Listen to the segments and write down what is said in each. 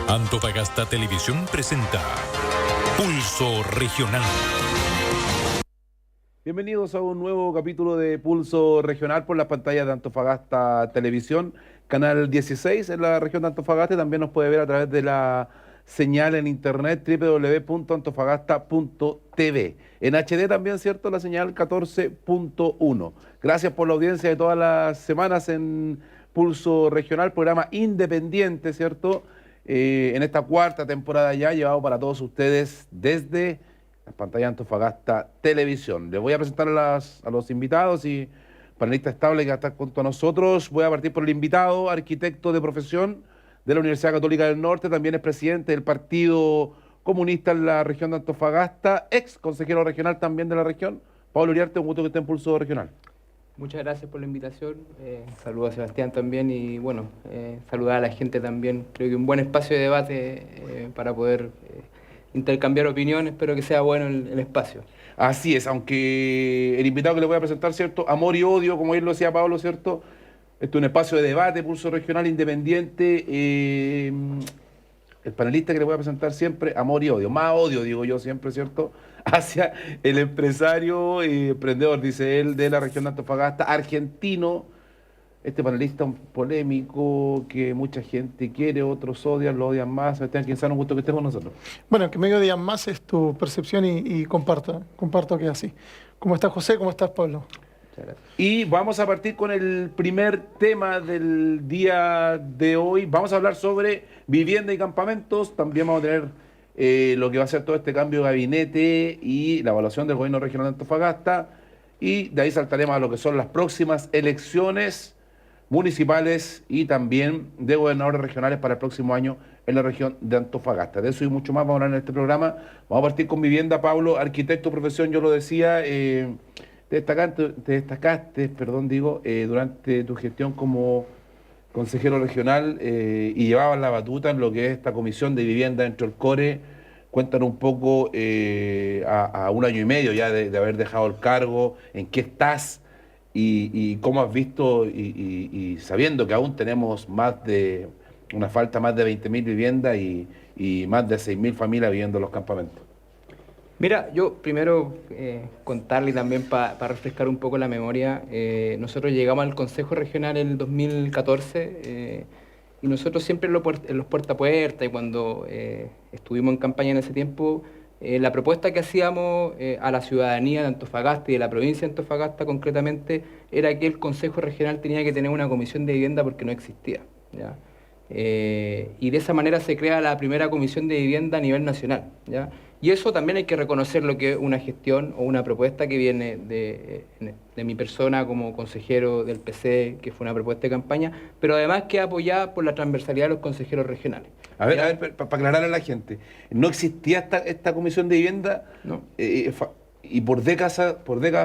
Antofagasta Televisión presenta Pulso Regional. Bienvenidos a un nuevo capítulo de Pulso Regional por las pantallas de Antofagasta Televisión, canal 16 en la región de Antofagasta, y también nos puede ver a través de la señal en internet www.antofagasta.tv. En HD también, ¿cierto? La señal 14.1. Gracias por la audiencia de todas las semanas en Pulso Regional, programa independiente, ¿cierto? En esta cuarta temporada ya, llevado para todos ustedes desde las pantallas de Antofagasta Televisión. Les voy a presentar a los invitados y panelistas estables que están junto a nosotros. Voy a partir por el invitado, arquitecto de profesión de la Universidad Católica del Norte, también es presidente del Partido Comunista en la región de Antofagasta, ex consejero regional también de la región. Pablo Uriarte, un gusto que esté en Pulso Regional. Muchas gracias por la invitación, saludo a Sebastián también y bueno, saludar a la gente también. Creo que un buen espacio de debate para poder intercambiar opiniones, espero que sea bueno el espacio. Así es, aunque el invitado que le voy a presentar, ¿cierto? Amor y odio, como él lo decía Pablo, ¿cierto? Esto es un espacio de debate, Pulso Regional independiente. El panelista que le voy a presentar siempre, amor y odio, más odio, digo yo siempre, ¿cierto? Hacia el empresario, emprendedor, dice él, de la región de Antofagasta, argentino. Este panelista un polémico, que mucha gente quiere, otros odian, lo odian más. Sebastián, quien sea, un gusto que estés con nosotros. Bueno, que me odian más es tu percepción y comparto que es así. ¿Cómo estás, José? ¿Cómo estás, Pablo? Muchas gracias. Y vamos a partir con el primer tema del día de hoy. Vamos a hablar sobre vivienda y campamentos. También vamos a tener lo que va a ser todo este cambio de gabinete y la evaluación del gobierno regional de Antofagasta. Y de ahí saltaremos a lo que son las próximas elecciones municipales y también de gobernadores regionales para el próximo año en la región de Antofagasta. De eso y mucho más vamos a hablar en este programa. Vamos a partir con vivienda. Pablo, arquitecto, profesión, yo lo decía, te destacaste, durante tu gestión como consejero regional y llevabas la batuta en lo que es esta comisión de vivienda dentro del CORE. Cuéntanos un poco a un año y medio ya de haber dejado el cargo, en qué estás y cómo has visto y sabiendo que aún tenemos una falta más de 20.000 viviendas y más de 6.000 familias viviendo en los campamentos. Mira, yo primero contarle también para refrescar un poco la memoria, nosotros llegamos al Consejo Regional en el 2014 y nosotros siempre en los puerta a puerta y cuando estuvimos en campaña en ese tiempo, la propuesta que hacíamos a la ciudadanía de Antofagasta y de la provincia de Antofagasta concretamente era que el Consejo Regional tenía que tener una comisión de vivienda porque no existía, ¿ya? Y de esa manera se crea la primera comisión de vivienda a nivel nacional, ¿ya? Y eso también hay que reconocer lo que es una gestión o una propuesta que viene de mi persona como consejero del PC, que fue una propuesta de campaña, pero además que apoyada por la transversalidad de los consejeros regionales. A ver, para aclarar a la gente, ¿no existía esta comisión de vivienda? No. Y por décadas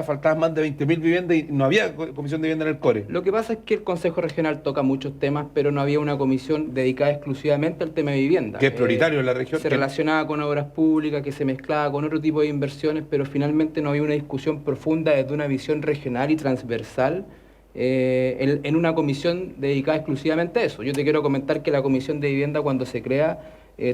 faltaban más de 20.000 viviendas y no había comisión de vivienda en el CORE. Lo que pasa es que el Consejo Regional toca muchos temas, pero no había una comisión dedicada exclusivamente al tema de vivienda. Que es prioritario en la región. Se relacionaba con obras públicas, que se mezclaba con otro tipo de inversiones, pero finalmente no había una discusión profunda desde una visión regional y transversal en una comisión dedicada exclusivamente a eso. Yo te quiero comentar que la comisión de vivienda cuando se crea,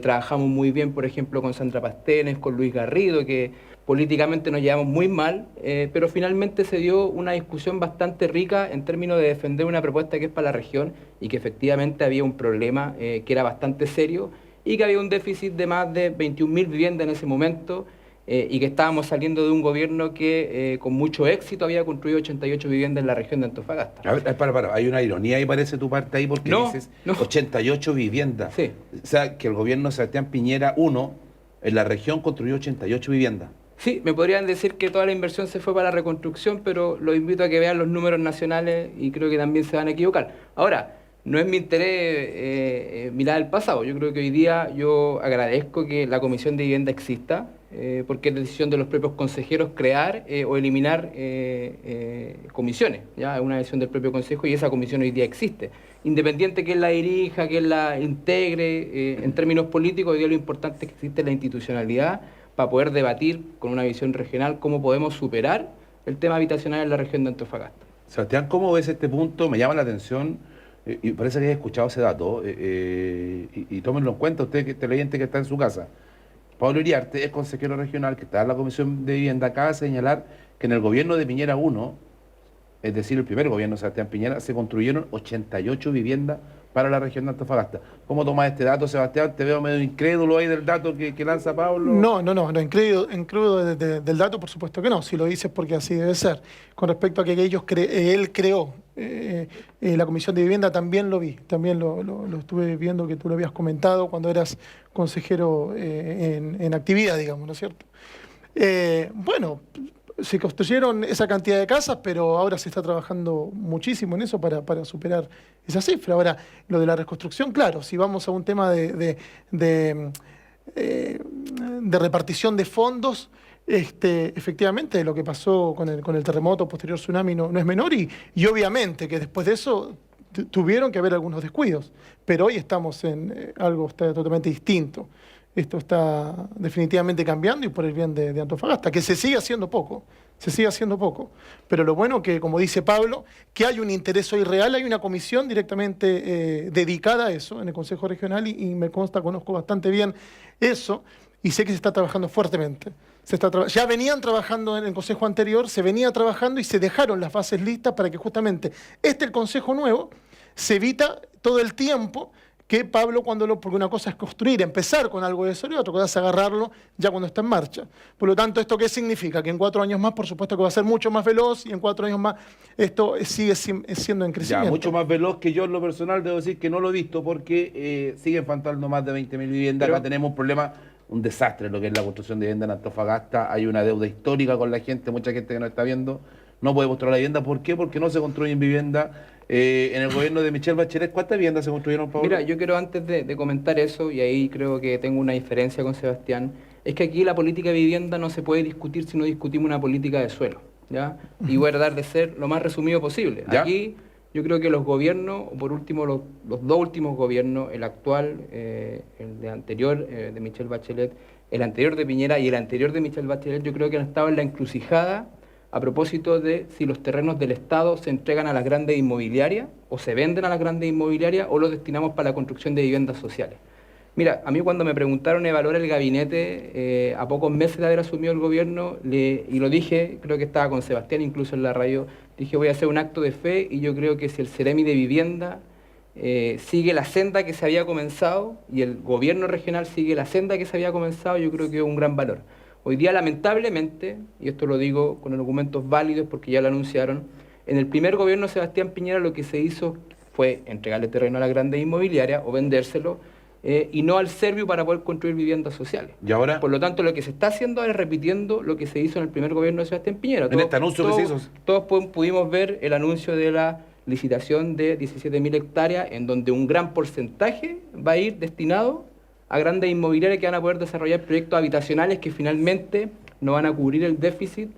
trabajamos muy bien, por ejemplo, con Sandra Pastenes, con Luis Garrido, que políticamente nos llevamos muy mal, pero finalmente se dio una discusión bastante rica en términos de defender una propuesta que es para la región y que efectivamente había un problema que era bastante serio y que había un déficit de más de 21.000 viviendas en ese momento y que estábamos saliendo de un gobierno que con mucho éxito había construido 88 viviendas en la región de Antofagasta. A ver, hay una ironía ahí parece tu parte ahí porque dices 88 viviendas. Sí. O sea, que el gobierno de Sebastián Piñera I en la región construyó 88 viviendas. Sí, me podrían decir que toda la inversión se fue para la reconstrucción, pero los invito a que vean los números nacionales y creo que también se van a equivocar. Ahora, no es mi interés mirar el pasado. Yo creo que hoy día yo agradezco que la Comisión de Vivienda exista, porque es decisión de los propios consejeros crear o eliminar comisiones. ¿Ya? Es una decisión del propio consejo y esa comisión hoy día existe. Independiente que él la dirija, que él la integre, en términos políticos, hoy día lo importante es que existe la institucionalidad para poder debatir con una visión regional cómo podemos superar el tema habitacional en la región de Antofagasta. Sebastián, ¿cómo ves este punto? Me llama la atención, y parece que he escuchado ese dato, y tómenlo en cuenta usted, que televidente que está en su casa. Pablo Iriarte es consejero regional que está en la Comisión de Vivienda, acaba de señalar que en el gobierno de Piñera 1, es decir, el primer gobierno de Sebastián Piñera, se construyeron 88 viviendas para la región de Antofagasta. ¿Cómo tomas este dato, Sebastián? Te veo medio incrédulo ahí del dato que lanza Pablo. No, incrédulo del dato, por supuesto que no, si lo dices porque así debe ser. Con respecto a que él creó la Comisión de Vivienda, también lo vi, también lo estuve viendo, que tú lo habías comentado cuando eras consejero en actividad, digamos, ¿no es cierto? Bueno, se construyeron esa cantidad de casas, pero ahora se está trabajando muchísimo en eso para superar esa cifra. Ahora, lo de la reconstrucción, claro, si vamos a un tema de repartición de fondos, efectivamente lo que pasó con el terremoto, posterior tsunami, no es menor, y obviamente que después de eso tuvieron que haber algunos descuidos, pero hoy estamos en algo totalmente distinto. Esto está definitivamente cambiando y por el bien de Antofagasta, que se sigue haciendo poco, Pero lo bueno que, como dice Pablo, que hay un interés hoy real, hay una comisión directamente dedicada a eso en el Consejo Regional y me consta, conozco bastante bien eso y sé que se está trabajando fuertemente. Ya venían trabajando en el Consejo anterior, se venía trabajando y se dejaron las bases listas para que justamente el Consejo nuevo se evita todo el tiempo que Pablo, porque una cosa es construir, empezar con algo de eso, y otra cosa es agarrarlo ya cuando está en marcha. Por lo tanto, ¿esto qué significa? Que en 4 años más, por supuesto que va a ser mucho más veloz, y en 4 años más esto sigue siendo en crecimiento. Ya, mucho más veloz que yo en lo personal, debo decir que no lo he visto, porque siguen faltando más de 20.000 viviendas. Acá tenemos un problema, un desastre, lo que es la construcción de vivienda en Antofagasta. Hay una deuda histórica con la gente, mucha gente que nos está viendo no puede construir la vivienda. ¿Por qué? Porque no se construyen viviendas. En el gobierno de Michelle Bachelet, ¿cuántas viviendas se construyeron, Pablo? Mira, yo quiero antes de comentar eso, y ahí creo que tengo una diferencia con Sebastián, es que aquí la política de vivienda no se puede discutir si no discutimos una política de suelo, ¿ya? Y voy a tratar de ser lo más resumido posible. ¿Ya? Aquí yo creo que los gobiernos, o por último los 2 últimos gobiernos, el actual, el de anterior de Michelle Bachelet, el anterior de Piñera y el anterior de Michelle Bachelet, yo creo que han estado en la encrucijada a propósito de si los terrenos del Estado se entregan a las grandes inmobiliarias o se venden a las grandes inmobiliarias o los destinamos para la construcción de viviendas sociales. Mira, a mí cuando me preguntaron evaluar el gabinete, a pocos meses de haber asumido el gobierno, y lo dije, creo que estaba con Sebastián incluso en la radio, dije voy a hacer un acto de fe y yo creo que si el Ceremi de Vivienda sigue la senda que se había comenzado y el gobierno regional sigue la senda que se había comenzado, yo creo que es un gran valor. Hoy día, lamentablemente, y esto lo digo con argumentos válidos porque ya lo anunciaron, en el primer gobierno de Sebastián Piñera lo que se hizo fue entregarle terreno a la grande inmobiliaria o vendérselo y no al Servio para poder construir viviendas sociales. ¿Y ahora? Por lo tanto, lo que se está haciendo ahora es repitiendo lo que se hizo en el primer gobierno de Sebastián Piñera. En este anuncio que se hizo. Todos pudimos ver el anuncio de la licitación de 17.000 hectáreas en donde un gran porcentaje va a ir destinado a grandes inmobiliarias que van a poder desarrollar proyectos habitacionales que finalmente no van a cubrir el déficit.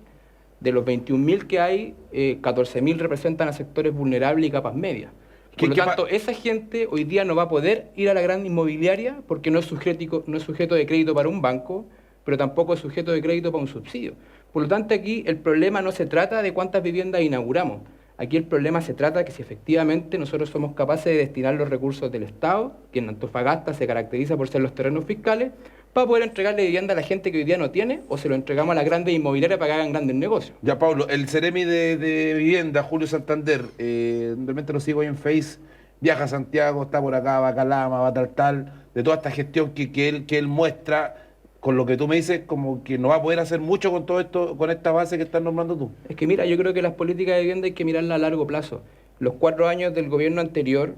De los 21.000 que hay, 14.000 representan a sectores vulnerables y capas medias. Por lo tanto, esa gente hoy día no va a poder ir a la gran inmobiliaria porque no es sujeto de crédito para un banco, pero tampoco es sujeto de crédito para un subsidio. Por lo tanto, aquí el problema no se trata de cuántas viviendas inauguramos. Aquí el problema se trata de que si efectivamente nosotros somos capaces de destinar los recursos del Estado, que en Antofagasta se caracteriza por ser los terrenos fiscales, para poder entregarle vivienda a la gente que hoy día no tiene, o se lo entregamos a las grandes inmobiliarias para que hagan grandes negocios. Ya, Pablo, el Ceremi de Vivienda, Julio Santander, realmente lo sigo ahí en Face, viaja a Santiago, está por acá, va a Calama, va a tal, de toda esta gestión que él muestra. Con lo que tú me dices, como que no va a poder hacer mucho con todo esto, con esta base que estás nombrando tú. Es que mira, yo creo que las políticas de vivienda hay que mirarlas a largo plazo. Los 4 años del gobierno anterior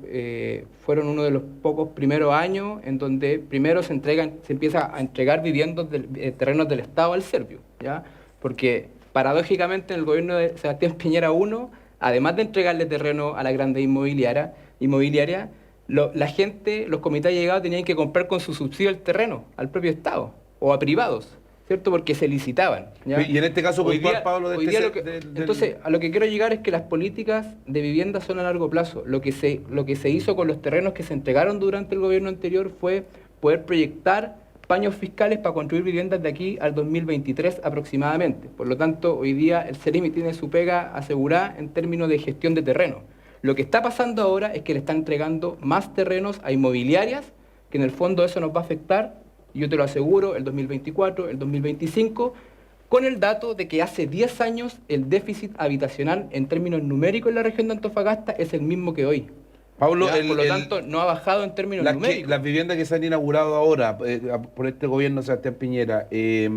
fueron uno de los pocos primeros años en donde primero se empieza a entregar viviendas terrenos del Estado al Servio, ¿ya? Porque paradójicamente en el gobierno de Sebastián Piñera I, además de entregarle terreno a la grande inmobiliaria, la gente, los comités allegados tenían que comprar con su subsidio el terreno al propio Estado o a privados, ¿cierto? Porque se licitaban, ¿ya? Y en este caso, Pablo, entonces, a lo que quiero llegar es que las políticas de vivienda son a largo plazo. Lo que se hizo con los terrenos que se entregaron durante el gobierno anterior fue poder proyectar paños fiscales para construir viviendas de aquí al 2023 aproximadamente. Por lo tanto, hoy día el Ceremi tiene su pega asegurada en términos de gestión de terreno. Lo que está pasando ahora es que le están entregando más terrenos a inmobiliarias que en el fondo eso nos va a afectar, y yo te lo aseguro, el 2024, el 2025, con el dato de que hace 10 años el déficit habitacional en términos numéricos en la región de Antofagasta es el mismo que hoy. Pablo, Ya, por lo tanto, no ha bajado en términos numéricos. las viviendas que se han inaugurado ahora por este gobierno de Sebastián Piñera, se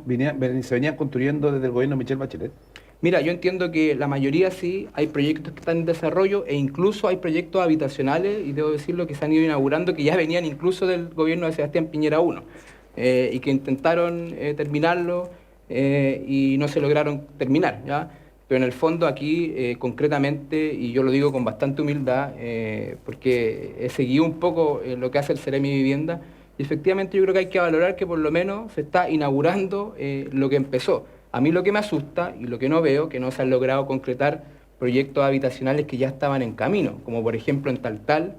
venían construyendo desde el gobierno de Michelle Bachelet. Mira, yo entiendo que la mayoría sí, hay proyectos que están en desarrollo e incluso hay proyectos habitacionales, y debo decirlo, que se han ido inaugurando, que ya venían incluso del gobierno de Sebastián Piñera 1, y que intentaron terminarlo y no se lograron terminar, ¿ya? Pero en el fondo aquí, concretamente, y yo lo digo con bastante humildad, porque he seguido un poco lo que hace el Seremi Vivienda, y efectivamente yo creo que hay que valorar que por lo menos se está inaugurando lo que empezó. A mí lo que me asusta y lo que no veo, que no se han logrado concretar proyectos habitacionales que ya estaban en camino, como por ejemplo en Taltal,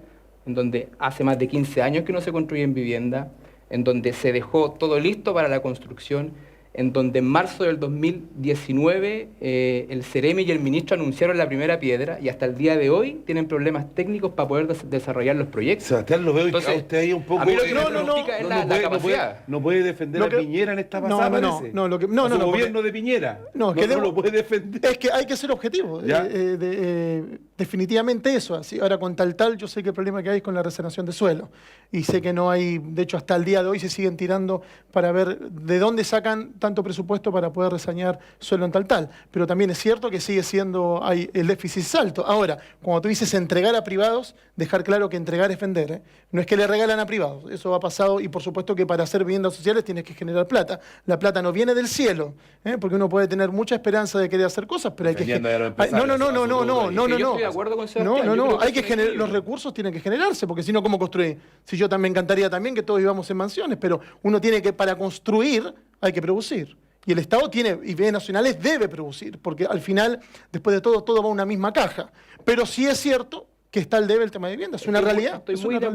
en donde hace más de 15 años que no se construyen viviendas, en donde se dejó todo listo para la construcción, en donde en marzo del 2019 el Seremi y el ministro anunciaron la primera piedra y hasta el día de hoy tienen problemas técnicos para poder desarrollar los proyectos. Sebastián, lo veo. Entonces, a usted ahí un poco... a mí lo que me preocupa es la capacidad. No puede defender a Piñera en esta pasada, parece. No, gobierno de Piñera. No lo puede defender. Es que hay que ser objetivo. Definitivamente eso. Así, ahora con Taltal yo sé que el problema que hay es con la reservación de suelo. Y sé que no hay, de hecho hasta el día de hoy se siguen tirando para ver de dónde sacan tanto presupuesto para poder resañar suelo en Taltal. Pero también es cierto que sigue siendo, el déficit es alto. Ahora, cuando tú dices entregar a privados, dejar claro que entregar es vender, ¿eh? No es que le regalan a privados, eso ha pasado, y por supuesto que para hacer viviendas sociales tienes que generar plata. La plata no viene del cielo, porque uno puede tener mucha esperanza de querer hacer cosas, pero hay que... No, Yo estoy de acuerdo con Sebastián. hay que los recursos tienen que generarse, porque si no, ¿cómo construir? Si yo también me encantaría también que todos vivamos en mansiones, pero uno tiene que, para construir, hay que producir. Y el Estado tiene, y bienes nacionales debe producir, porque al final, después de todo va a una misma caja. Pero sí es cierto que está el debe el tema de vivienda, es una realidad. Estoy muy de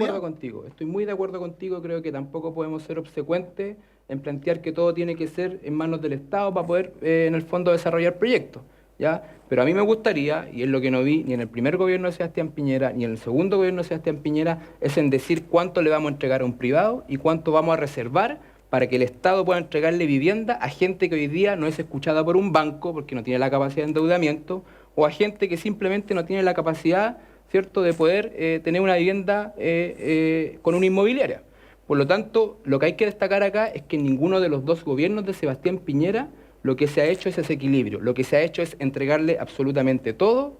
acuerdo contigo, creo que tampoco podemos ser obsecuentes en plantear que todo tiene que ser en manos del Estado para poder, en el fondo, desarrollar proyectos, ¿ya? Pero a mí me gustaría, y es lo que no vi ni en el primer gobierno de Sebastián Piñera, ni en el segundo gobierno de Sebastián Piñera, es en decir cuánto le vamos a entregar a un privado y cuánto vamos a reservar para que el Estado pueda entregarle vivienda a gente que hoy día no es escuchada por un banco porque no tiene la capacidad de endeudamiento, o a gente que simplemente no tiene la capacidad, ¿cierto?, de poder tener una vivienda con una inmobiliaria. Por lo tanto, lo que hay que destacar acá es que en ninguno de los dos gobiernos de Sebastián Piñera lo que se ha hecho es ese equilibrio. Lo que se ha hecho es entregarle absolutamente todo,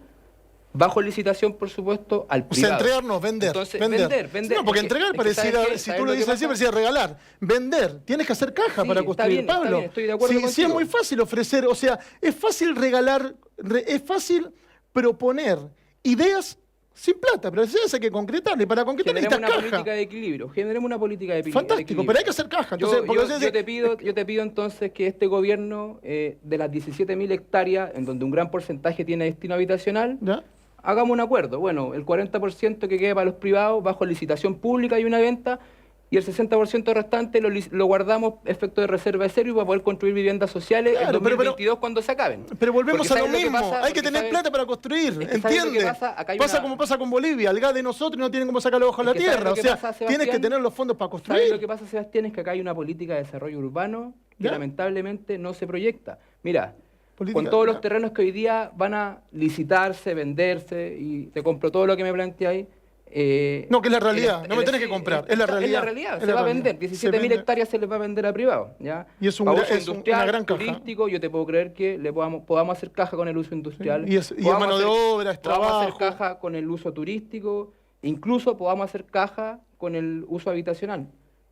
bajo licitación, por supuesto, al privado. O sea, entregarnos, vender. Entonces, vender. No, porque entregar pareciera, si tú lo dices así, parecía regalar. Vender. Tienes que hacer caja para construir, Pablo. Está bien, estoy de acuerdo contigo. Sí, es muy fácil ofrecer, o sea, es fácil regalar, es fácil proponer ideas sin plata, pero esas hay que concretarle. Para concretar necesitas caja. Generemos una política de equilibrio. Generemos una política de equilibrio. Fantástico, pero hay que hacer caja. Entonces, yo te pido entonces que este gobierno, de las 17.000 hectáreas, en donde un gran porcentaje tiene destino habitacional, ¿ya? Hagamos un acuerdo. Bueno, el 40% que quede para los privados bajo licitación pública y una venta, y el 60% restante lo guardamos efecto de reserva de cero y para poder construir viviendas sociales en 2022 cuando se acaben. Pero volvemos a lo mismo. Hay que tener plata para construir, ¿entiendes? Pasa como pasa con Bolivia. El gas de nosotros no tienen cómo sacarlo bajo la tierra. O sea, tienes que tener los fondos para construir. Lo que pasa, Sebastián, es que acá hay una política de desarrollo urbano que lamentablemente no se proyecta. Mira, con todos los terrenos que hoy día van a licitarse, venderse, y te compro todo lo que me planteáis. No, que es la realidad, no me tenés que comprar, es la realidad. Es la realidad, se va a vender, 17.000 hectáreas se les va a vender a privado, ¿ya? Y es una gran caja. Turístico, yo te puedo creer que podamos hacer caja con el uso industrial. Y es mano de obra, es trabajo. Podamos hacer caja con el uso turístico, incluso podamos hacer caja con el uso habitacional.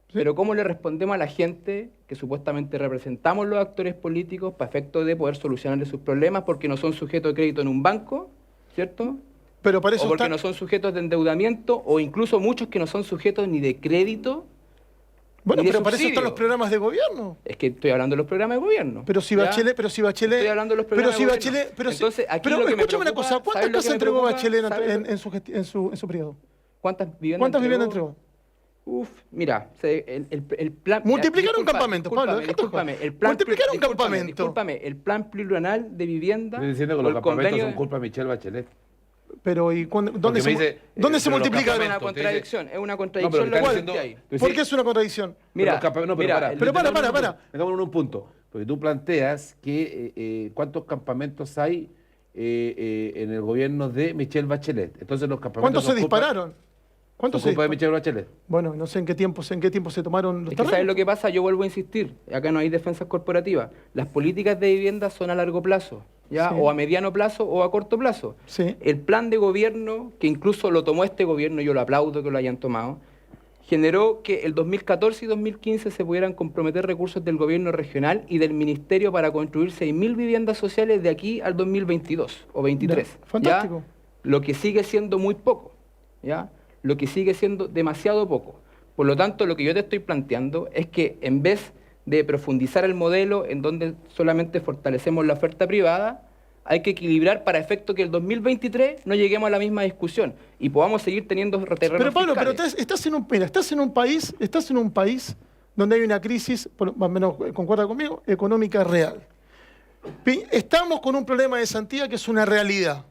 Sí. Pero ¿cómo le respondemos a la gente que supuestamente representamos los actores políticos para efecto de poder solucionarle sus problemas porque no son sujetos de crédito en un banco, ¿cierto? Pero para eso o porque no son sujetos de endeudamiento, o incluso muchos que no son sujetos ni de crédito. Bueno, pero para eso están los programas de gobierno. Es que estoy hablando de los programas de gobierno. Pero si Bachelet... Estoy hablando de los programas de gobierno. Entonces, pero escúchame una cosa, ¿cuántas casas entregó Bachelet en su periodo? ¿Cuántas viviendas entregó? Mira, el plan... Multiplicar un campamento, Pablo. Discúlpame, multiplicar un campamento. Discúlpame, el plan plurianual de vivienda... Estoy diciendo que los campamentos son culpa de Michelle Bachelet. Pero ¿y dónde se, dice, ¿dónde se pero los multiplica? Es una campamentos, contradicción, es una No, contradicción. pero lo están cual diciendo- que hay. pues ¿Por sí, qué es una contradicción? Mira, pero mira, para. Pero para. Dejámonos en un punto. Porque tú planteas que cuántos campamentos hay en el gobierno de Michelle Bachelet. Entonces los campamentos ¿Cuántos se son culpa- dispararon? ¿Cuántos son se culpa de dispararon? Michelle Bachelet. Bueno, no sé en qué tiempo se tomaron los Es que ¿sabes terrenos. lo que pasa? Yo vuelvo a insistir, acá no hay defensas corporativas. Las políticas de vivienda son a largo plazo, ¿ya? Sí. O a mediano plazo o a corto plazo. Sí. El plan de gobierno, que incluso lo tomó este gobierno, yo lo aplaudo que lo hayan tomado, generó que el 2014 y 2015 se pudieran comprometer recursos del gobierno regional y del ministerio para construir 6.000 viviendas sociales de aquí al 2022 o 23. Ya, fantástico. Lo que sigue siendo muy poco, ¿ya? Lo que sigue siendo demasiado poco. Por lo tanto, lo que yo te estoy planteando es que en vez de profundizar el modelo en donde solamente fortalecemos la oferta privada, hay que equilibrar para efecto que el 2023 no lleguemos a la misma discusión y podamos seguir teniendo terrenos Pero Pablo, fiscales. estás en un país donde hay una crisis, más o menos concuerda conmigo, económica real. Estamos con un problema de cesantía que es una realidad.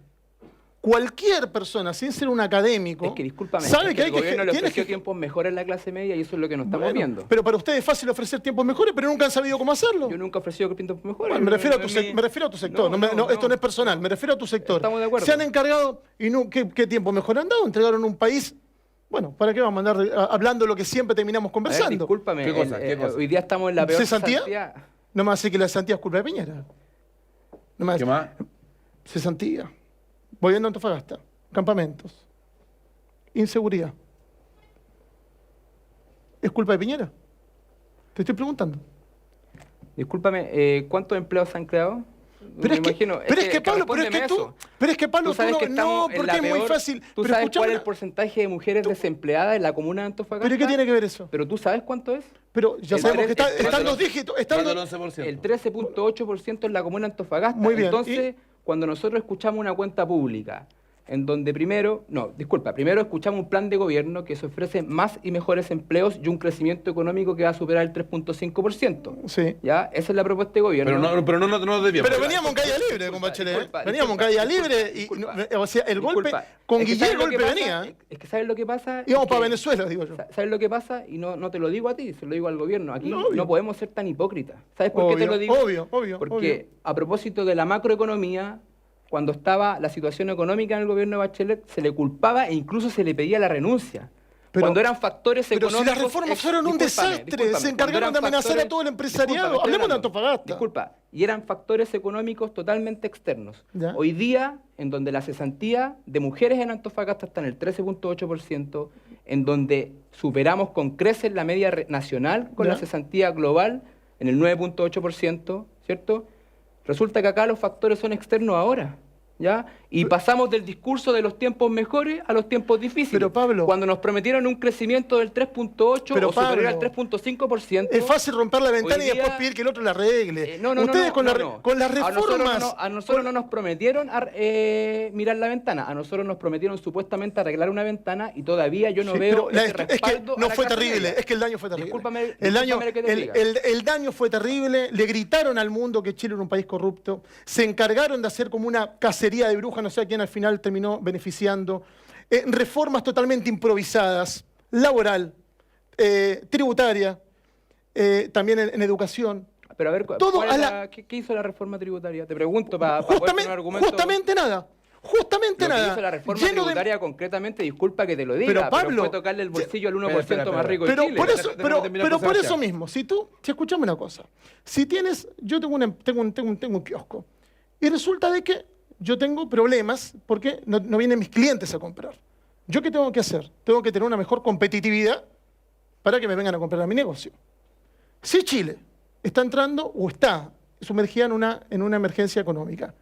Cualquier persona, sin ser un académico, Es que discúlpame, sabe es que el gobierno le tienes ofreció tiempos mejores a la clase media y eso es lo que nos estamos Bueno, viendo. pero para ustedes es fácil ofrecer tiempos mejores, pero nunca han sabido cómo hacerlo. Yo nunca he ofrecido tiempos mejores. Bueno, me refiero a tu sector. Esto no es no. personal, me refiero a tu sector. Estamos de acuerdo. Se han encargado, y ¿qué tiempo mejor han dado? Entregaron un país. Bueno, ¿para qué vamos a andar hablando de lo que siempre terminamos A ver, conversando? discúlpame, ¿Qué cosa? ¿Qué cosa? hoy día estamos en la peor ¿Cesantía? cesantía. No me hace que la cesantía es culpa de Piñera. No me ¿Qué más? Cesantía. Gobierno de Antofagasta. Campamentos. Inseguridad. ¿Es culpa de Piñera? Te estoy preguntando. Discúlpame, ¿cuántos empleos se han creado? Pero es que, imagino, Pablo, respóndeme eso. Pablo, Tú sabes no, que estamos en porque la es muy peor- fácil. ¿Tú Pero sabes escuchame cuál es el una- porcentaje de mujeres desempleadas en la comuna de Antofagasta? ¿Pero qué tiene que ver eso? ¿Pero tú sabes cuánto es? Pero ya El sabemos que tres- están el- dos dígitos. Más del 11%. El 13.8% en la comuna de Antofagasta. Muy bien, Entonces, cuando nosotros escuchamos una cuenta pública, en donde primero escuchamos un plan de gobierno que se ofrece más y mejores empleos y un crecimiento económico que va a superar el 3.5%. Sí. ¿Ya? Esa es la propuesta de gobierno. Pero no nos desviamos. Pero veníamos en caída libre con Bachelet. disculpa, Veníamos en disculpa, caída libre y, disculpa. o sea, el golpe, Disculpa. con Es que Guillermo ¿sabes el lo que golpe pasa? venía. Es que ¿sabes lo que pasa? Íbamos Es para que- Venezuela, digo yo. ¿Sabes lo que pasa? Y no te lo digo a ti, se lo digo al gobierno. Aquí No, obvio. no podemos ser tan hipócritas. ¿Sabes por qué te lo digo? Obvio. Porque a propósito de la macroeconomía, cuando estaba la situación económica en el gobierno de Bachelet, se le culpaba e incluso se le pedía la renuncia. Pero- cuando eran factores Pero si económicos... las reformas fueron un desastre, se cuando encargaron eran de amenazar factores- a todo el empresariado. Disculpa, estoy Hablemos de hablando. Antofagasta. Disculpa, y eran factores económicos totalmente externos. Ya. Hoy día, en donde la cesantía de mujeres en Antofagasta está en el 13.8%, en donde superamos con creces la media nacional con Ya. la cesantía global en el 9.8%, ¿cierto? Resulta que acá los factores son externos ahora, ¿ya? Y pasamos del discurso de los tiempos mejores a los tiempos difíciles. Pero, Pablo- cuando nos prometieron un crecimiento del 3.8 Pero, o superior Pablo, al 3.5%... Es fácil romper la ventana hoy y después día- pedir que el otro la arregle. No, Ustedes con las A reformas. nosotros no nos prometieron mirar la ventana. A nosotros nos prometieron supuestamente arreglar una ventana y todavía yo no Sí, veo pero ese es que respaldo a no la fue clase terrible, media. es que el daño fue terrible. Discúlpame que te diga. El daño fue terrible, le gritaron al mundo que Chile era un país corrupto, se encargaron de hacer como una cacería de brujas, no sé a quién al final terminó beneficiando, reformas totalmente improvisadas, laboral, tributaria, también en educación. Pero a ver, todo ¿cuál es a la- ¿qué hizo la reforma tributaria? Te pregunto para poder tener un argumento. Justamente nada. Justamente Lo que nada. hizo la reforma Lleno de- tributaria concretamente, disculpa que te lo diga, Pero, Pablo, fue tocarle el bolsillo al 1% espera, más rico Pero de Chile. por eso, Déjame pero, terminar pero con por eso Sebastián. mismo, si escuchame una cosa, si tienes, yo tengo un kiosco y resulta de que yo tengo problemas porque no vienen mis clientes a comprar. ¿Yo qué tengo que hacer? Tengo que tener una mejor competitividad para que me vengan a comprar a mi negocio. Si Chile está entrando o está sumergida en una emergencia económica,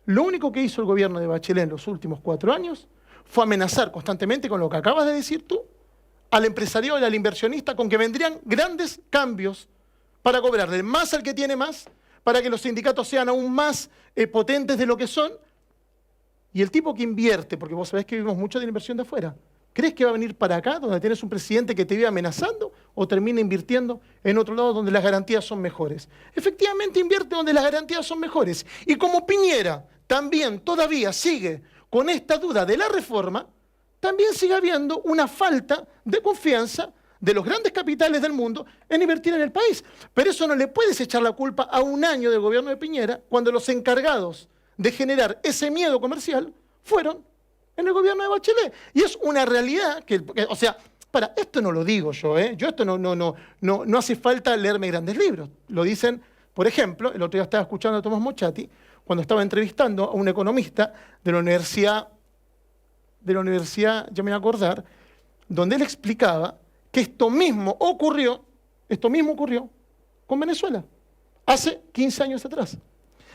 lo único que hizo el gobierno de Bachelet en los últimos 4 años fue amenazar constantemente con lo que acabas de decir tú, al empresariado y al inversionista con que vendrían grandes cambios para cobrarle más al que tiene más, para que los sindicatos sean aún más potentes de lo que son. Y el tipo que invierte, porque vos sabés que vivimos mucho de la inversión de afuera, ¿crees que va a venir para acá, donde tienes un presidente que te vive amenazando, o termina invirtiendo en otro lado donde las garantías son mejores? Efectivamente invierte donde las garantías son mejores. Y como Piñera también todavía sigue con esta duda de la reforma, también sigue habiendo una falta de confianza de los grandes capitales del mundo en invertir en el país. Pero eso no le puedes echar la culpa a un año del gobierno de Piñera, cuando los encargados de generar ese miedo comercial fueron en el gobierno de Bachelet. Y es una realidad o sea, esto no lo digo yo, ¿eh? Yo esto no hace falta leerme grandes libros. Lo dicen, por ejemplo, el otro día estaba escuchando a Tomás Mochati, cuando estaba entrevistando a un economista de la universidad, ya me voy a acordar, donde él explicaba que esto mismo ocurrió con Venezuela, hace 15 años atrás.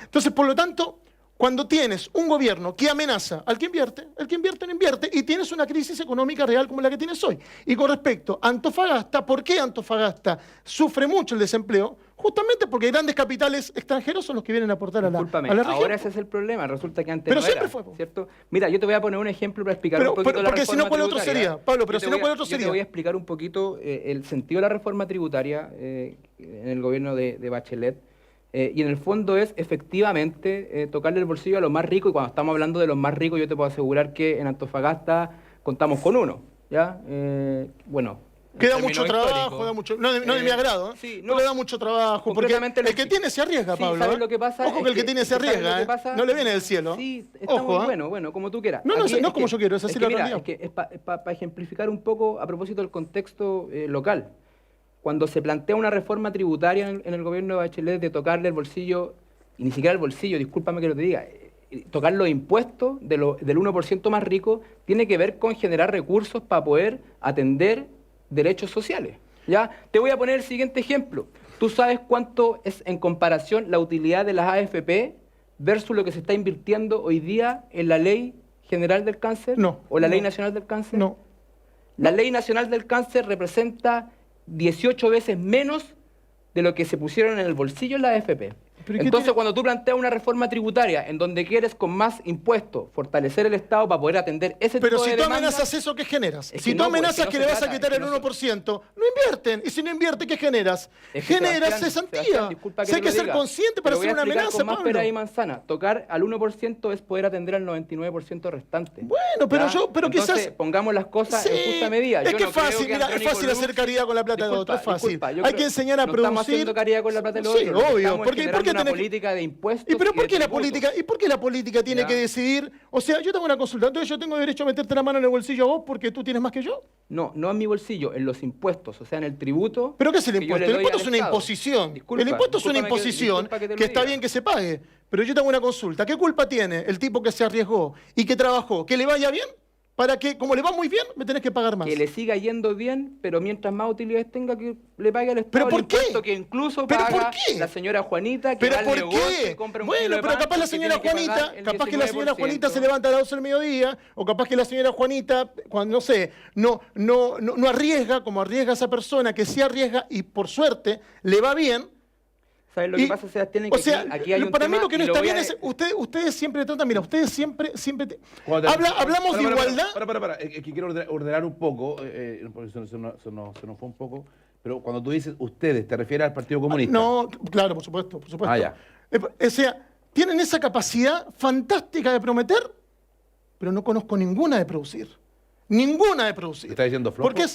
Entonces, por lo tanto, cuando tienes un gobierno que amenaza al que invierte, el que invierte no invierte, y tienes una crisis económica real como la que tienes hoy. Y con respecto a Antofagasta, ¿por qué Antofagasta sufre mucho el desempleo? Justamente porque grandes capitales extranjeros son los que vienen a aportar a la región. Ahora ese es el problema, resulta que antes pero no siempre era, fue. ¿cierto? Mira, yo te voy a poner un ejemplo para explicar un poquito la porque reforma si no, ¿cuál otro tributaria? sería? Pablo, pero si no, ¿cuál otro Yo sería? te voy a explicar un poquito el sentido de la reforma tributaria en el gobierno de Bachelet. Y en el fondo es efectivamente tocarle el bolsillo a los más ricos, y cuando estamos hablando de los más ricos yo te puedo asegurar que en Antofagasta contamos con uno, ¿ya? Bueno, queda mucho trabajo, no de mi agrado, sí, no le da mucho trabajo, porque el que tiene se arriesga, Pablo. ¿Sabes lo que pasa? Ojo que el que tiene se arriesga, no le viene del cielo. Sí, está muy bueno, como tú quieras. No es como yo quiero, es así la realidad. Es que es para ejemplificar un poco a propósito del contexto local. Cuando se plantea una reforma tributaria en el gobierno de Bachelet de tocarle el bolsillo, y ni siquiera el bolsillo, discúlpame que lo te diga, tocar los impuestos del 1% más rico, tiene que ver con generar recursos para poder atender derechos sociales. ¿Ya? Te voy a poner el siguiente ejemplo. ¿Tú sabes cuánto es en comparación la utilidad de las AFP versus lo que se está invirtiendo hoy día en la Ley General del Cáncer? No. ¿O la Ley Nacional del Cáncer? No. La Ley Nacional del Cáncer representa 18 veces menos de lo que se pusieron en el bolsillo en la AFP. Entonces, cuando tú planteas una reforma tributaria en donde quieres con más impuestos fortalecer el Estado para poder atender ese tipo de demandas... Pero si tú amenazas eso, ¿qué generas? Si tú amenazas que le vas a quitar el 1%, no invierten. Y si no invierte, ¿qué generas? Generas cesantía. Si hay que ser consciente para hacer una amenaza, con más Pablo. pera y manzana. Tocar al 1% es poder atender al 99% restante. Bueno, pero Entonces, quizás... pongamos las cosas en justa medida. Es que es fácil, mira, es fácil hacer caridad con la plata de otro, es fácil. Hay que enseñar a producir... No estamos haciendo caridad con la plata de otro. Sí, obvio. ¿Por qué una política de impuestos? ¿Y pero por qué la política tiene que decidir? O sea, yo tengo una consulta, entonces yo tengo derecho a meterte la mano en el bolsillo a vos porque tú tienes más que yo. No en mi bolsillo, en los impuestos, o sea, en el tributo. ¿Pero qué es el impuesto? El impuesto es una imposición. El impuesto es una imposición que está bien que se pague. Pero yo tengo una consulta. ¿Qué culpa tiene el tipo que se arriesgó y que trabajó? ¿Que le vaya bien? Para que, como le va muy bien, me tenés que pagar más. Que le siga yendo bien, pero mientras más utilidades tenga, que le pague al Estado. ¿Pero por qué? Que incluso paga la señora Juanita, que ¿pero va al por negocio qué? y compra un bueno, kilo de pero pan, capaz la señora Juanita, capaz que la señora Juanita se levanta a las 12 del mediodía, o capaz que la señora Juanita, cuando no sé, no arriesga como arriesga esa persona, que sí arriesga y por suerte le va bien. ¿Sabes lo que pasa, Sebastián? O sea, aquí hay un para mí tema lo que no está bien es, ustedes siempre tratan, mira, ustedes siempre hablamos de igualdad. Para, que quiero ordenar un poco, porque se nos fue un poco, pero cuando tú dices ustedes, ¿te refieres al Partido Comunista? No, claro, por supuesto. Ah, ya. O sea, tienen esa capacidad fantástica de prometer, pero no conozco ninguna de producir. Ninguna de producir. ¿Estás diciendo flojo? Porque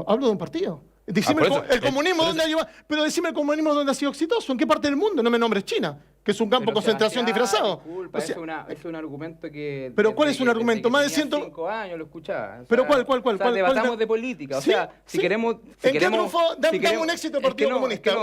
hablo de un partido. Decime el comunismo dónde ha llevado, pero decime el comunismo dónde ha sido exitoso, en qué parte del mundo, no me nombres China, que es un campo de concentración disfrazado. Disculpa, es un argumento que... ¿Pero cuál es un argumento? Más de 5 años lo escuchaba. ¿Pero cuál? Debatamos de política, o sea, si queremos... Dame un éxito del Partido Comunista.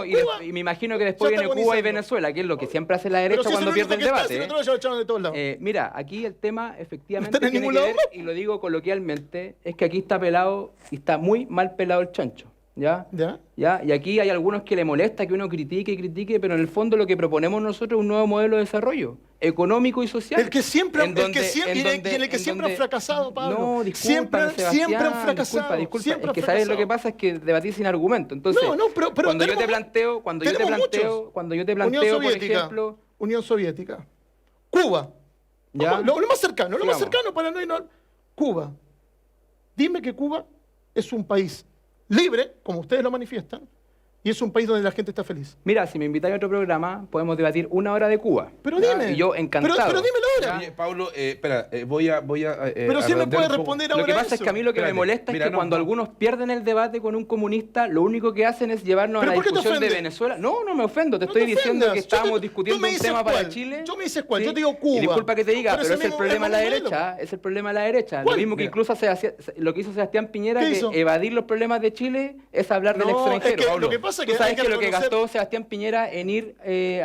Y me imagino que después viene Cuba y Venezuela, que es lo que siempre hace la derecha cuando pierde el debate. Mira, aquí el tema efectivamente tiene que ver, y lo digo coloquialmente, es que aquí está pelado, y está muy mal pelado el chancho. ¿Ya? Y aquí hay algunos que le molesta que uno critique, pero en el fondo lo que proponemos nosotros es un nuevo modelo de desarrollo económico y social. En el que siempre han fracasado, Pablo. No, disculpa, siempre han fracasado. Disculpa. Es que sabes lo que pasa es que debatís sin argumento. Entonces, pero cuando yo te planteo, por ejemplo, Unión Soviética, Cuba, ¿ya? Lo más cercano para no ir. Cuba. Dime que Cuba es un país libre, como ustedes lo manifiestan, Y es un país donde la gente está feliz. Mira, si me invitáis a otro programa, podemos debatir 1 hora de Cuba. Pero ¿Ya? dime. Y yo encantado. Pero dímelo ahora. Oye, Pablo, espera, voy a Pero si me redondear puede un poco. responder ahora Lo que pasa es eso. que a mí lo que Espérate, me molesta mira, es que no, cuando no. algunos pierden el debate con un comunista, lo único que hacen es llevarnos a ¿Pero la por qué te discusión de ofende? Venezuela. No, no me ofendo, te No estoy te diciendo ofendas. que Yo te- estábamos tú discutiendo me un dices tema para cuál. Chile. Yo me dices cuál. Yo te digo Cuba. Y disculpa que te diga, Pero pero ese es el problema de la mismo modelo. derecha, es el problema de la derecha. Lo ¿Cuál? mismo que Mira. incluso lo que hizo Sebastián Piñera, ¿Qué que hizo? evadir los problemas de Chile es hablar del No, es extranjero. que Pablo. lo que pasa es Tú que sabes hay que que lo que reconocer- gastó Sebastián Piñera en ir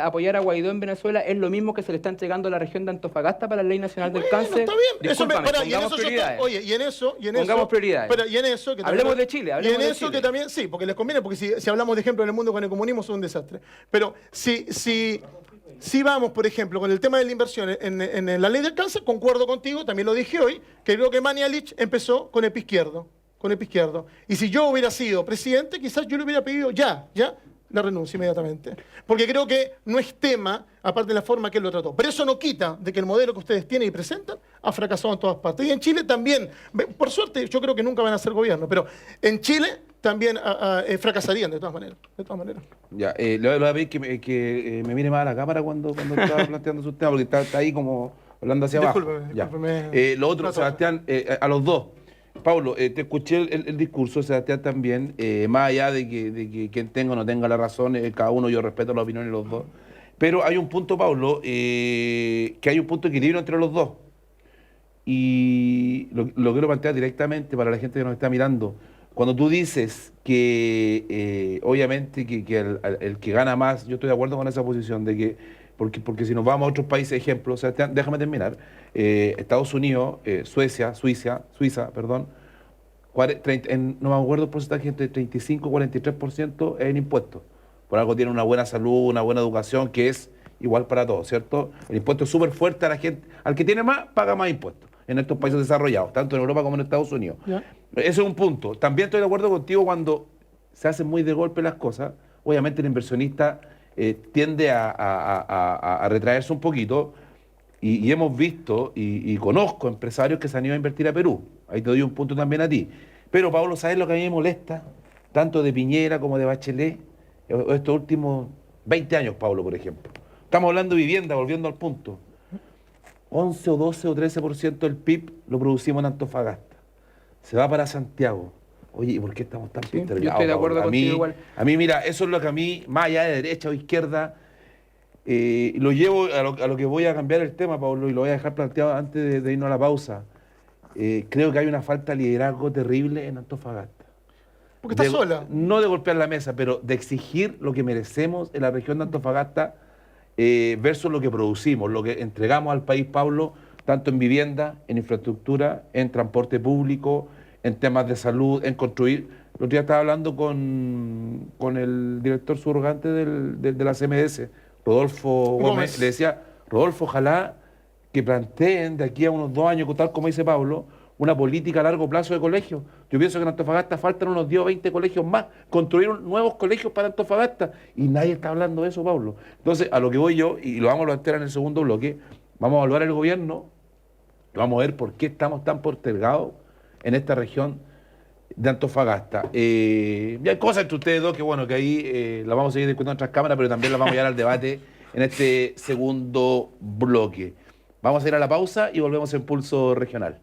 a apoyar a Guaidó en Venezuela es lo mismo que se le está entregando a la región de Antofagasta para la Ley Nacional del Bueno, Cáncer. está bien. Discúlpame, Pará, y en pongamos eso yo prioridades. estoy- oye, y en eso, Pongamos prioridades. Espera, y en eso que Hablemos también- de Chile, y hablemos en de eso Chile. que también, sí, porque les conviene, porque si hablamos de ejemplo en el mundo con el comunismo es un desastre. Pero si vamos, por ejemplo, con el tema de la inversión en la ley del cáncer, concuerdo contigo, también lo dije hoy, que creo que Mañalich empezó con el pie izquierdo. Con el pie izquierdo. Y si yo hubiera sido presidente, quizás yo le hubiera pedido ya, la renuncia inmediatamente. Porque creo que no es tema, aparte de la forma que él lo trató. Pero eso no quita de que el modelo que ustedes tienen y presentan ha fracasado en todas partes. Y en Chile también, por suerte, yo creo que nunca van a ser gobierno, pero en Chile también fracasarían de todas maneras. De todas maneras. Ya, le voy a pedir que me mire más a la cámara cuando estaba planteando sus temas, porque está ahí como hablando hacia abajo. Ya. Discúlpeme. Lo otro, Sebastián, a los dos. Pablo, te escuché el discurso, Sebastián, también, más allá de que quien tenga o no tenga la razón, cada uno, yo respeto la opinión de los dos. Pero hay un punto, Pablo, que hay un punto de equilibrio entre los dos. Y lo quiero plantear directamente para la gente que nos está mirando. Cuando tú dices que, obviamente, que el que gana más, yo estoy de acuerdo con esa posición, de que porque si nos vamos a otros países, ejemplo, o sea, déjame terminar, Estados Unidos, Suiza, perdón, no me acuerdo el porcentaje, entre 35 y 43% en impuestos. Por algo tiene una buena salud, una buena educación, que es igual para todos, ¿cierto? El impuesto es súper fuerte a la gente, al que tiene más, paga más impuestos en estos países desarrollados, tanto en Europa como en Estados Unidos. Ya. Ese es un punto. También estoy de acuerdo contigo cuando se hacen muy de golpe las cosas. Obviamente el inversionista tiende a retraerse un poquito y hemos visto y conozco empresarios que se han ido a invertir a Perú. Ahí te doy un punto también a ti. Pero Pablo, ¿sabes lo que a mí me molesta? Tanto de Piñera como de Bachelet, estos últimos 20 años, Pablo, por ejemplo. Estamos hablando de vivienda, volviendo al punto. 11 o 12 o 13% del PIB lo producimos en Antofagasta. Se va para Santiago. Oye, ¿y por qué estamos tan Sí, yo postergados, estoy de acuerdo Pablo? contigo igual. A mí, mira, eso es lo que a mí, más allá de derecha o izquierda, lo llevo a lo que voy a cambiar el tema, Pablo, y lo voy a dejar planteado antes de irnos a la pausa. Creo que hay una falta de liderazgo terrible en Antofagasta. Porque está sola. No de golpear la mesa, pero de exigir lo que merecemos en la región de Antofagasta versus lo que producimos, lo que entregamos al país, Pablo, tanto en vivienda, en infraestructura, en transporte público, en temas de salud, en construir. El otro día estaba hablando con el director subrogante de la CMS, Rodolfo Gómez. Le decía, Rodolfo, ojalá que planteen de aquí a unos 2 años, tal como dice Pablo, una política a largo plazo de colegios. Yo pienso que en Antofagasta faltan unos 10 o 20 colegios más, construir nuevos colegios para Antofagasta, y nadie está hablando de eso, Pablo. Entonces, a lo que voy yo, y lo vamos a plantear en el segundo bloque, vamos a evaluar el gobierno, y vamos a ver por qué estamos tan postergados en esta región de Antofagasta. Y hay cosas entre ustedes dos que, bueno, que ahí las vamos a seguir discutiendo en otras cámaras, pero también las vamos a llevar al debate en este segundo bloque. Vamos a ir a la pausa y volvemos en Pulso Regional.